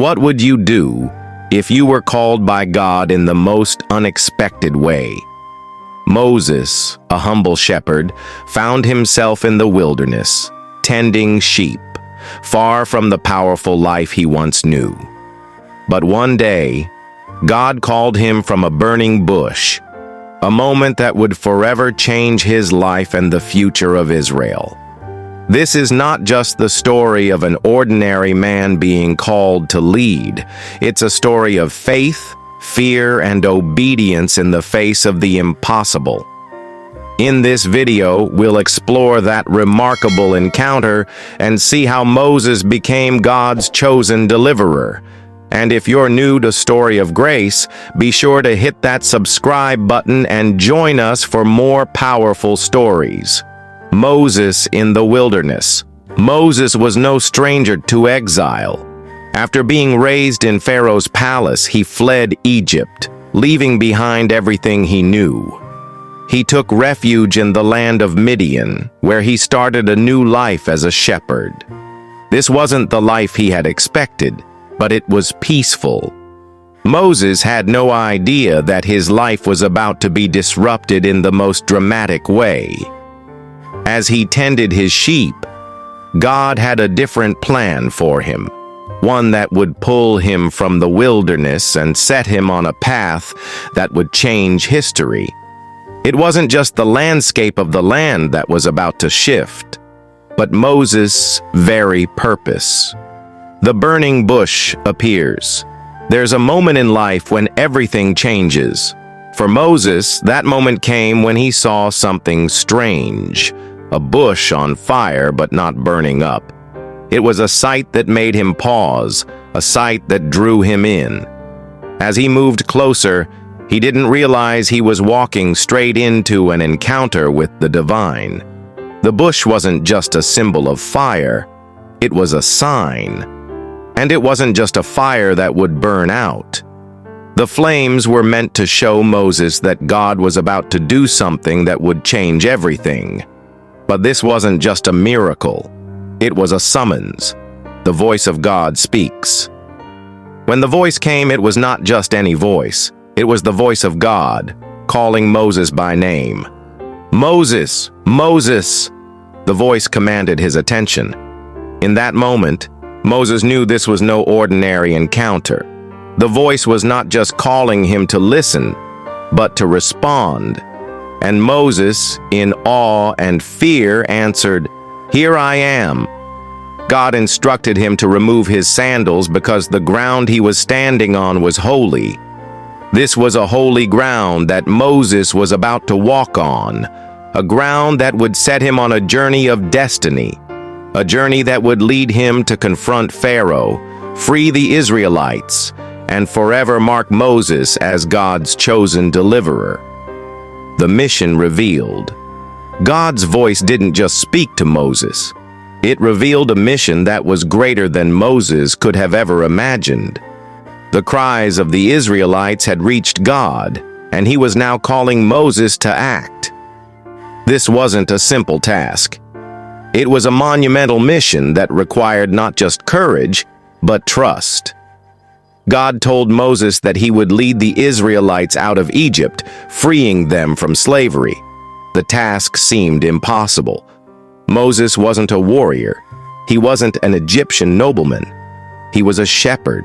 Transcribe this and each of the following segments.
What would you do if you were called by God in the most unexpected way? Moses, a humble shepherd, found himself in the wilderness, tending sheep, far from the powerful life he once knew. But one day, God called him from a burning bush, a moment that would forever change his life and the future of Israel. This is not just the story of an ordinary man being called to lead. It's a story of faith, fear, and obedience in the face of the impossible. In this video, we'll explore that remarkable encounter and see how Moses became God's chosen deliverer. And if you're new to Story of Grace, be sure to hit that subscribe button and join us for more powerful stories. Moses in the wilderness. Moses was no stranger to exile. After being raised in Pharaoh's palace, he fled Egypt, leaving behind everything he knew. He took refuge in the land of Midian, where he started a new life as a shepherd. This wasn't the life he had expected, but it was peaceful. Moses had no idea that his life was about to be disrupted in the most dramatic way. As he tended his sheep, God had a different plan for him, one that would pull him from the wilderness and set him on a path that would change history. It wasn't just the landscape of the land that was about to shift, but Moses' very purpose. The burning bush appears. There's a moment in life when everything changes. For Moses, that moment came when he saw something strange, a bush on fire but not burning up. It was a sight that made him pause, a sight that drew him in. As he moved closer, he didn't realize he was walking straight into an encounter with the divine. The bush wasn't just a symbol of fire, it was a sign. And it wasn't just a fire that would burn out. The flames were meant to show Moses that God was about to do something that would change everything. But this wasn't just a miracle. It was a summons. The voice of God speaks. When the voice came, it was not just any voice. It was the voice of God, calling Moses by name. "Moses! Moses!" The voice commanded his attention. In that moment, Moses knew this was no ordinary encounter. The voice was not just calling him to listen, but to respond. And Moses, in awe and fear, answered, "Here I am." God instructed him to remove his sandals because the ground he was standing on was holy. This was a holy ground that Moses was about to walk on, a ground that would set him on a journey of destiny. A journey that would lead him to confront Pharaoh, free the Israelites, and forever mark Moses as God's chosen deliverer. The mission revealed. God's voice didn't just speak to Moses. It revealed a mission that was greater than Moses could have ever imagined. The cries of the Israelites had reached God, and he was now calling Moses to act. This wasn't a simple task. It was a monumental mission that required not just courage, but trust. God told Moses that he would lead the Israelites out of Egypt, freeing them from slavery. The task seemed impossible. Moses wasn't a warrior. He wasn't an Egyptian nobleman. He was a shepherd.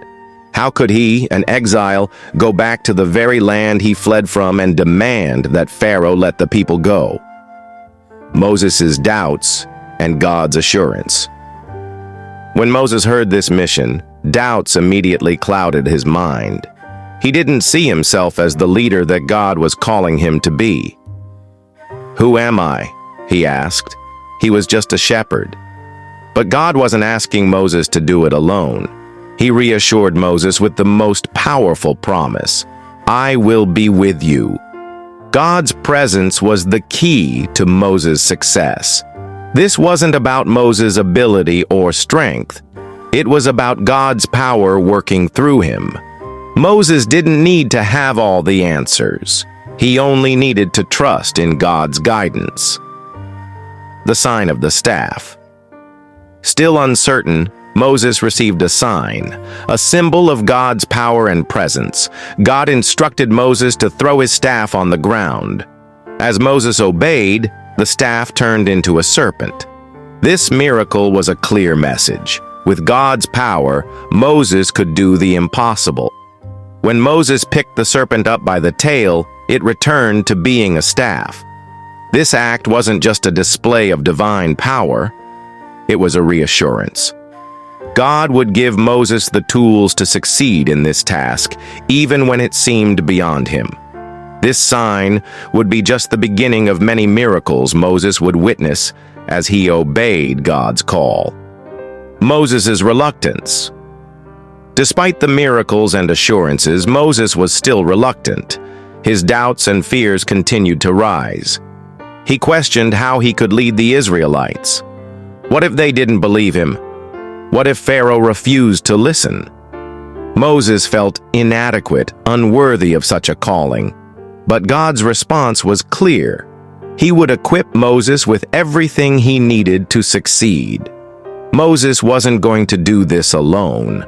How could he, an exile, go back to the very land he fled from and demand that Pharaoh let the people go? Moses' doubts and God's assurance. When Moses heard this mission, doubts immediately clouded his mind. He didn't see himself as the leader that God was calling him to be. "Who am I?" he asked. He was just a shepherd. But God wasn't asking Moses to do it alone. He reassured Moses with the most powerful promise: "I will be with you." God's presence was the key to Moses' success. This wasn't about Moses' ability or strength. It was about God's power working through him. Moses didn't need to have all the answers. He only needed to trust in God's guidance. The sign of the staff. Still uncertain, Moses received a sign, a symbol of God's power and presence. God instructed Moses to throw his staff on the ground. As Moses obeyed, the staff turned into a serpent. This miracle was a clear message. With God's power, Moses could do the impossible. When Moses picked the serpent up by the tail, it returned to being a staff. This act wasn't just a display of divine power, it was a reassurance. God would give Moses the tools to succeed in this task, even when it seemed beyond him. This sign would be just the beginning of many miracles Moses would witness as he obeyed God's call. Moses' reluctance. Despite the miracles and assurances, Moses was still reluctant. His doubts and fears continued to rise. He questioned how he could lead the Israelites. What if they didn't believe him? What if Pharaoh refused to listen? Moses felt inadequate, unworthy of such a calling. But God's response was clear. He would equip Moses with everything he needed to succeed. Moses wasn't going to do this alone.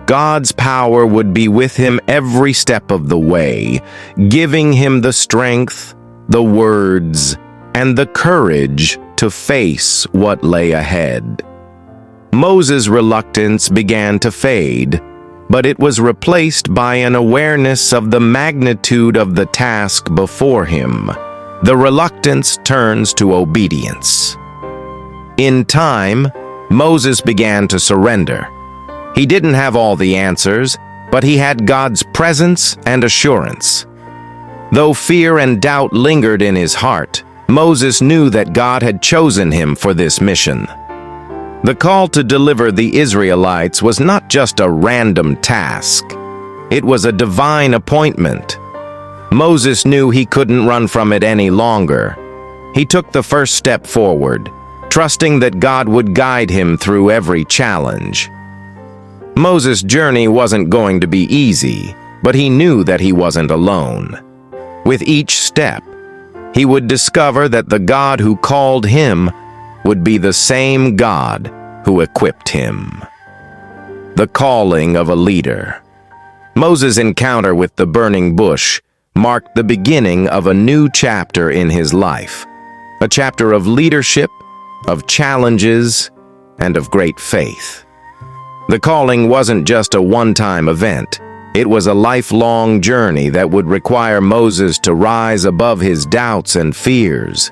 God's power would be with him every step of the way, giving him the strength, the words, and the courage to face what lay ahead. Moses' reluctance began to fade, but it was replaced by an awareness of the magnitude of the task before him. The reluctance turns to obedience. In time, Moses began to surrender. He didn't have all the answers, but he had God's presence and assurance. Though fear and doubt lingered in his heart, Moses knew that God had chosen him for this mission. The call to deliver the Israelites was not just a random task. It was a divine appointment. Moses knew he couldn't run from it any longer. He took the first step forward, trusting that God would guide him through every challenge. Moses' journey wasn't going to be easy, but he knew that he wasn't alone. With each step, he would discover that the God who called him would be the same God who equipped him. The calling of a leader. Moses' encounter with the burning bush marked the beginning of a new chapter in his life, a chapter of leadership, of challenges, and of great faith. The calling wasn't just a one-time event. It was a lifelong journey that would require Moses to rise above his doubts and fears.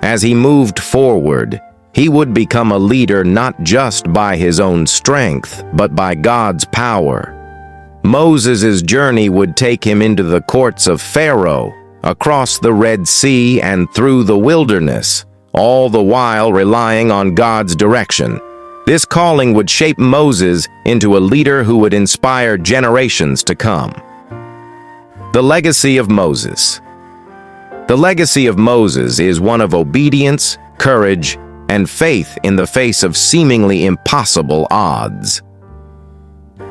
As he moved forward, he would become a leader not just by his own strength, but by God's power. Moses' journey would take him into the courts of Pharaoh, across the Red Sea and through the wilderness, all the while relying on God's direction. This calling would shape Moses into a leader who would inspire generations to come. The legacy of Moses. The legacy of Moses is one of obedience, courage, and faith in the face of seemingly impossible odds.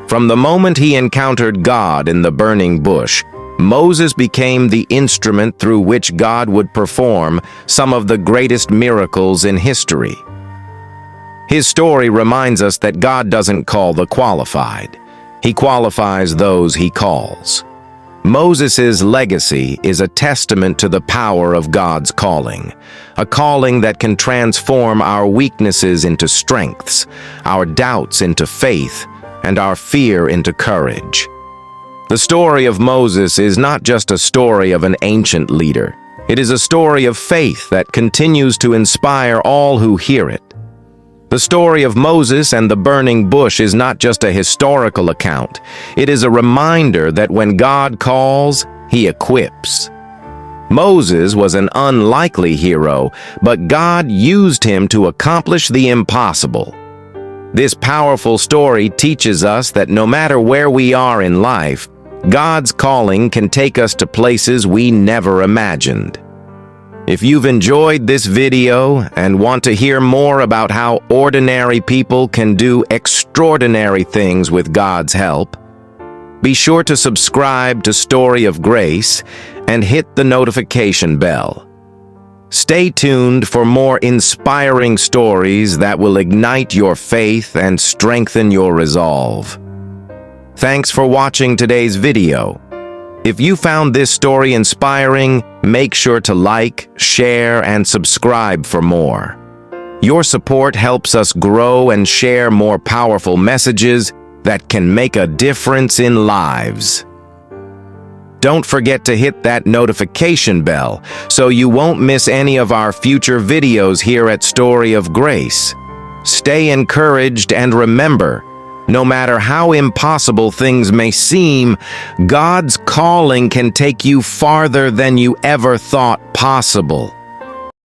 From the moment he encountered God in the burning bush, Moses became the instrument through which God would perform some of the greatest miracles in history. His story reminds us that God doesn't call the qualified. He qualifies those he calls. Moses' legacy is a testament to the power of God's calling, a calling that can transform our weaknesses into strengths, our doubts into faith, and our fear into courage. The story of Moses is not just a story of an ancient leader. It is a story of faith that continues to inspire all who hear it. The story of Moses and the burning bush is not just a historical account. It is a reminder that when God calls, he equips. Moses was an unlikely hero, but God used him to accomplish the impossible. This powerful story teaches us that no matter where we are in life, God's calling can take us to places we never imagined. If you've enjoyed this video and want to hear more about how ordinary people can do extraordinary things with God's help, be sure to subscribe to Story of Grace and hit the notification bell. Stay tuned for more inspiring stories that will ignite your faith and strengthen your resolve. Thanks for watching today's video. If you found this story inspiring, make sure to like, share, and subscribe for more. Your support helps us grow and share more powerful messages that can make a difference in lives. Don't forget to hit that notification bell so you won't miss any of our future videos here at Story of Grace. Stay encouraged and remember, no matter how impossible things may seem, God's calling can take you farther than you ever thought possible.